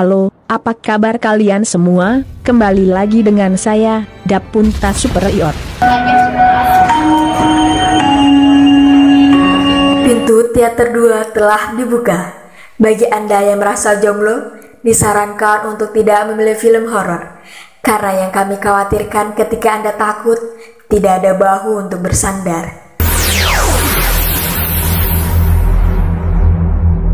Halo, apa kabar kalian semua? Kembali lagi dengan saya, Dapunta Superior. Pintu teater 2 telah dibuka. Bagi Anda yang merasa jomblo, disarankan untuk tidak memilih film horor. Karena yang kami khawatirkan ketika Anda takut, tidak ada bahu untuk bersandar.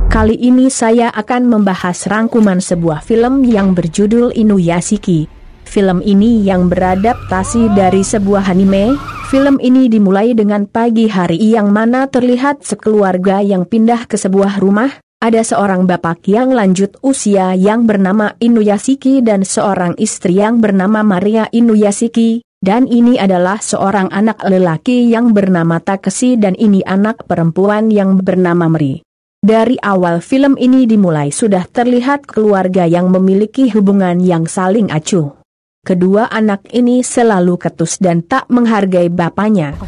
Kali ini saya akan membahas rangkuman sebuah film yang berjudul Inuyashiki. Film ini yang beradaptasi dari sebuah anime. Film ini dimulai dengan pagi hari yang mana terlihat sekeluarga yang pindah ke sebuah rumah. Ada seorang bapak yang lanjut usia yang bernama Inuyashiki dan seorang istri yang bernama Maria Inuyashiki. Dan ini adalah seorang anak lelaki yang bernama Takeshi dan ini anak perempuan yang bernama Meri. Dari awal film ini dimulai sudah terlihat keluarga yang memiliki hubungan yang saling acuh. Kedua anak ini selalu ketus dan tak menghargai bapaknya.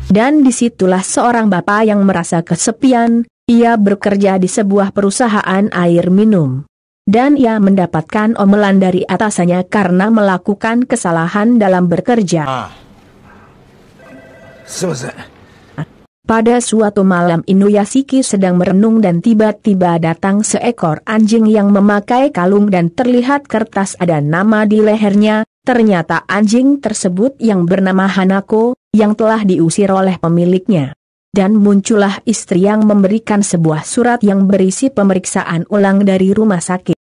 Dan disitulah seorang bapak yang merasa kesepian. Ia bekerja di sebuah perusahaan air minum. Dan ia mendapatkan omelan dari atasannya karena melakukan kesalahan dalam bekerja. Pada suatu malam Inuyashiki sedang merenung dan tiba-tiba datang seekor anjing yang memakai kalung dan terlihat kertas ada nama di lehernya. Ternyata anjing tersebut yang bernama Hanako, yang telah diusir oleh pemiliknya. Dan muncullah istri yang memberikan sebuah surat yang berisi pemeriksaan ulang dari rumah sakit.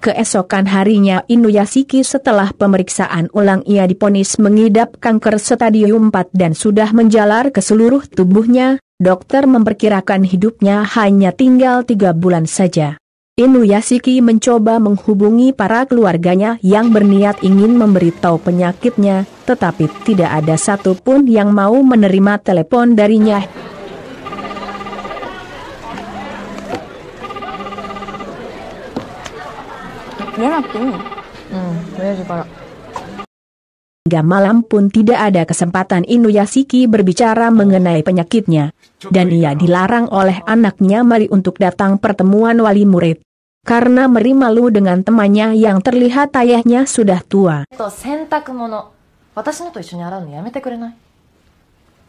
Keesokan harinya Inuyashiki setelah pemeriksaan ulang ia diponis mengidap kanker stadium 4 dan sudah menjalar ke seluruh tubuhnya. Dokter memperkirakan hidupnya hanya tinggal 3 bulan saja. Inuyashiki mencoba menghubungi para keluarganya yang berniat ingin memberitahu penyakitnya, tetapi tidak ada satupun yang mau menerima telepon darinya. Hingga malam pun tidak ada kesempatan Inuyashiki berbicara mengenai penyakitnya. Dan ia dilarang oleh anaknya Mari untuk datang pertemuan wali murid. Karena Meri malu dengan temannya yang terlihat ayahnya sudah tua.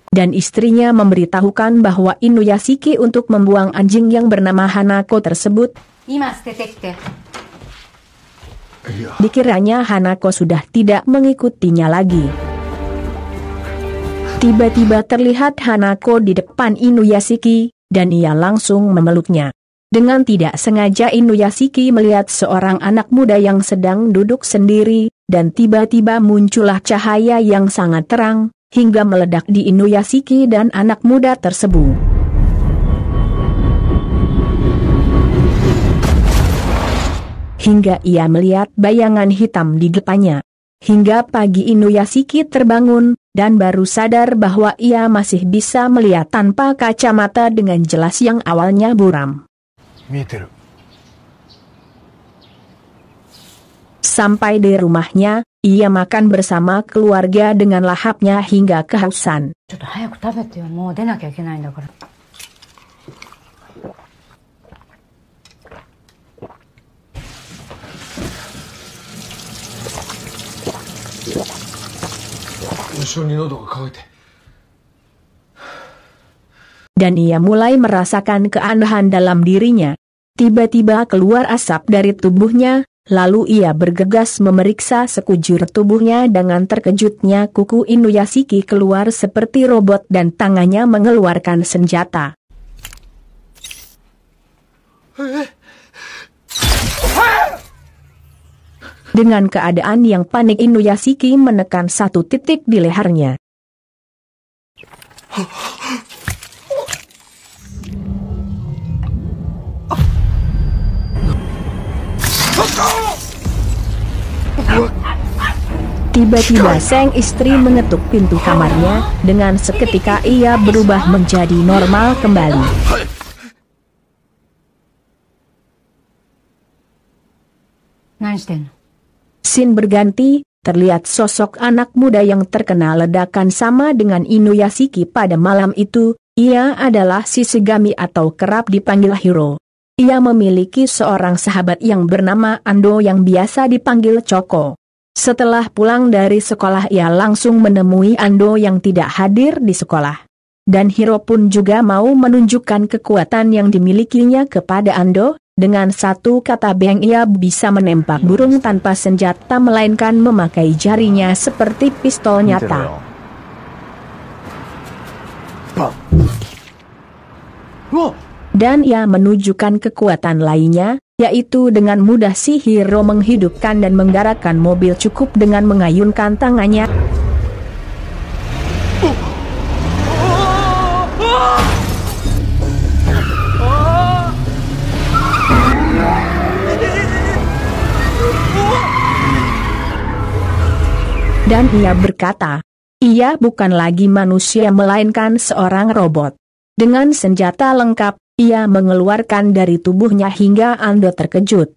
Dan istrinya memberitahukan bahwa Inuyashiki untuk membuang anjing yang bernama Hanako tersebut. Dikiranya Hanako sudah tidak mengikutinya lagi. Tiba-tiba terlihat Hanako di depan Inuyashiki, dan ia langsung memeluknya. Dengan tidak sengaja Inuyashiki melihat seorang anak muda yang sedang duduk sendiri, dan tiba-tiba muncullah cahaya yang sangat terang, hingga meledak di Inuyashiki dan anak muda tersebut. Hingga ia melihat bayangan hitam di depannya. Hingga pagi Inuyashiki terbangun, dan baru sadar bahwa ia masih bisa melihat tanpa kacamata dengan jelas yang awalnya buram. Sampai di rumahnya, ia makan bersama keluarga dengan lahapnya hingga kehausan. Dan ia mulai merasakan keanehan dalam dirinya. Tiba-tiba keluar asap dari tubuhnya, lalu ia bergegas memeriksa sekujur tubuhnya. Dengan terkejutnya kuku Inuyashiki keluar seperti robot dan tangannya mengeluarkan senjata. Dengan keadaan yang panik Inuyashiki menekan satu titik di lehernya. Tiba-tiba sang istri mengetuk pintu kamarnya, dengan seketika ia berubah menjadi normal kembali. Scene berganti, terlihat sosok anak muda yang terkena ledakan sama dengan Inuyashiki pada malam itu. Ia adalah Shishigami atau kerap dipanggil Hiro. Ia memiliki seorang sahabat yang bernama Ando yang biasa dipanggil Choco. Setelah pulang dari sekolah ia langsung menemui Ando yang tidak hadir di sekolah. Dan Hiro pun juga mau menunjukkan kekuatan yang dimilikinya kepada Ando. Dengan satu kata beng ia bisa menembak burung tanpa senjata melainkan memakai jarinya seperti pistol nyata. Dan ia menunjukkan kekuatan lainnya, yaitu dengan mudah si Hiro menghidupkan dan menggerakkan mobil cukup dengan mengayunkan tangannya. Dan ia berkata, ia bukan lagi manusia melainkan seorang robot. Dengan senjata lengkap, ia mengeluarkan dari tubuhnya hingga Ando terkejut.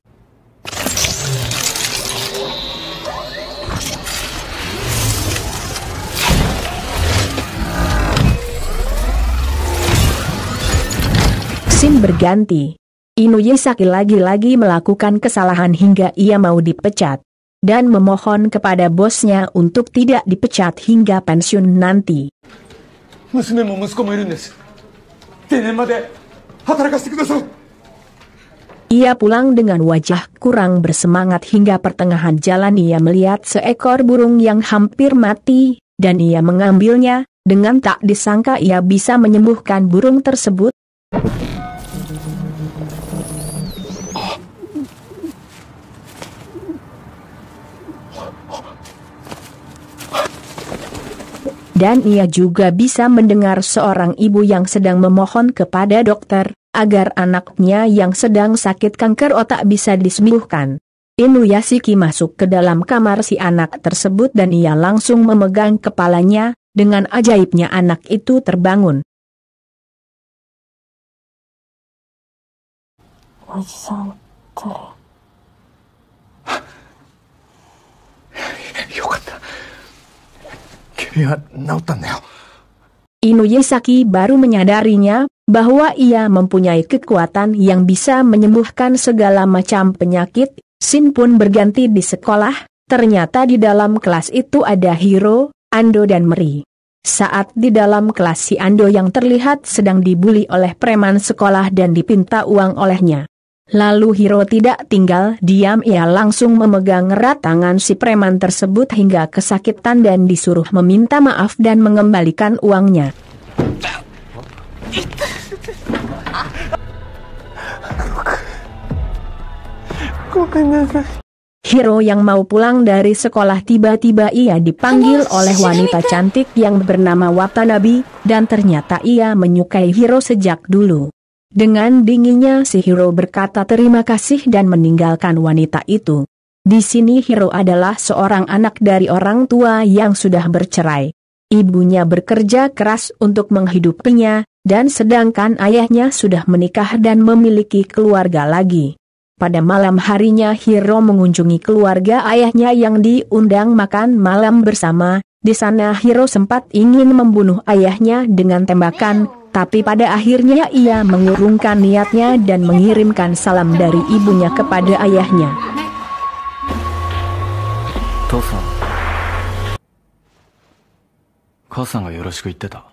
Scene berganti. Inuyashiki lagi-lagi melakukan kesalahan hingga ia mau dipecat. Dan memohon kepada bosnya untuk tidak dipecat hingga pensiun nanti. Ia pulang dengan wajah kurang bersemangat hingga pertengahan jalan ia melihat seekor burung yang hampir mati, dan ia mengambilnya, dengan tak disangka ia bisa menyembuhkan burung tersebut. Dan ia juga bisa mendengar seorang ibu yang sedang memohon kepada dokter, agar anaknya yang sedang sakit kanker otak bisa disembuhkan. Inuyashiki masuk ke dalam kamar si anak tersebut dan ia langsung memegang kepalanya, dengan ajaibnya anak itu terbangun. Inuyashiki baru menyadarinya, bahwa ia mempunyai kekuatan yang bisa menyembuhkan segala macam penyakit. Scene pun berganti di sekolah, ternyata di dalam kelas itu ada Hiro, Ando dan Meri. Saat di dalam kelas si Ando yang terlihat sedang dibuli oleh preman sekolah dan dipinta uang olehnya. Lalu Hiro tidak tinggal diam, ia langsung memegang erat tangan si preman tersebut hingga kesakitan dan disuruh meminta maaf dan mengembalikan uangnya. Hiro yang mau pulang dari sekolah tiba-tiba ia dipanggil oleh wanita cantik yang bernama Watanabe, dan ternyata ia menyukai Hiro sejak dulu. Dengan dinginnya si Hiro berkata terima kasih dan meninggalkan wanita itu. Di sini Hiro adalah seorang anak dari orang tua yang sudah bercerai. Ibunya bekerja keras untuk menghidupinya, dan sedangkan ayahnya sudah menikah dan memiliki keluarga lagi. Pada malam harinya Hiro mengunjungi keluarga ayahnya yang diundang makan malam bersama. Di sana Hiro sempat ingin membunuh ayahnya dengan tembakan, tapi pada akhirnya ia mengurungkan niatnya dan mengirimkan salam dari ibunya kepada ayahnya. Tosan, Kasan ga yoroshiku itteta.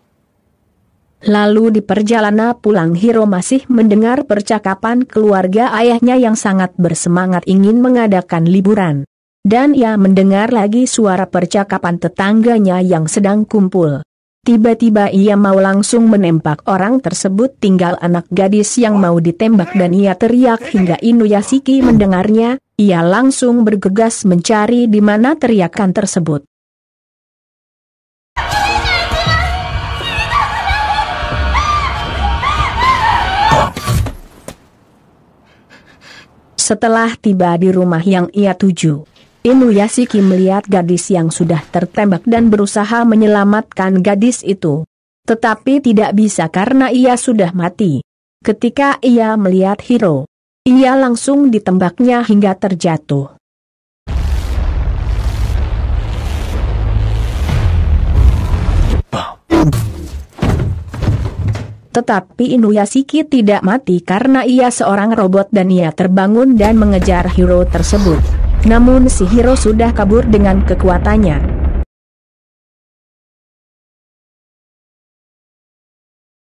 Lalu di perjalanan pulang Hiro masih mendengar percakapan keluarga ayahnya yang sangat bersemangat ingin mengadakan liburan. Dan ia mendengar lagi suara percakapan tetangganya yang sedang kumpul. Tiba-tiba ia mau langsung menembak orang tersebut, tinggal anak gadis yang mau ditembak dan ia teriak hingga Inuyashiki mendengarnya, ia langsung bergegas mencari di mana teriakan tersebut. Setelah tiba di rumah yang ia tuju, Inuyashiki melihat gadis yang sudah tertembak dan berusaha menyelamatkan gadis itu. Tetapi tidak bisa karena ia sudah mati. Ketika ia melihat Hiro, ia langsung ditembaknya hingga terjatuh. Tetapi Inuyashiki tidak mati karena ia seorang robot dan ia terbangun dan mengejar hero tersebut. Namun si hero sudah kabur dengan kekuatannya.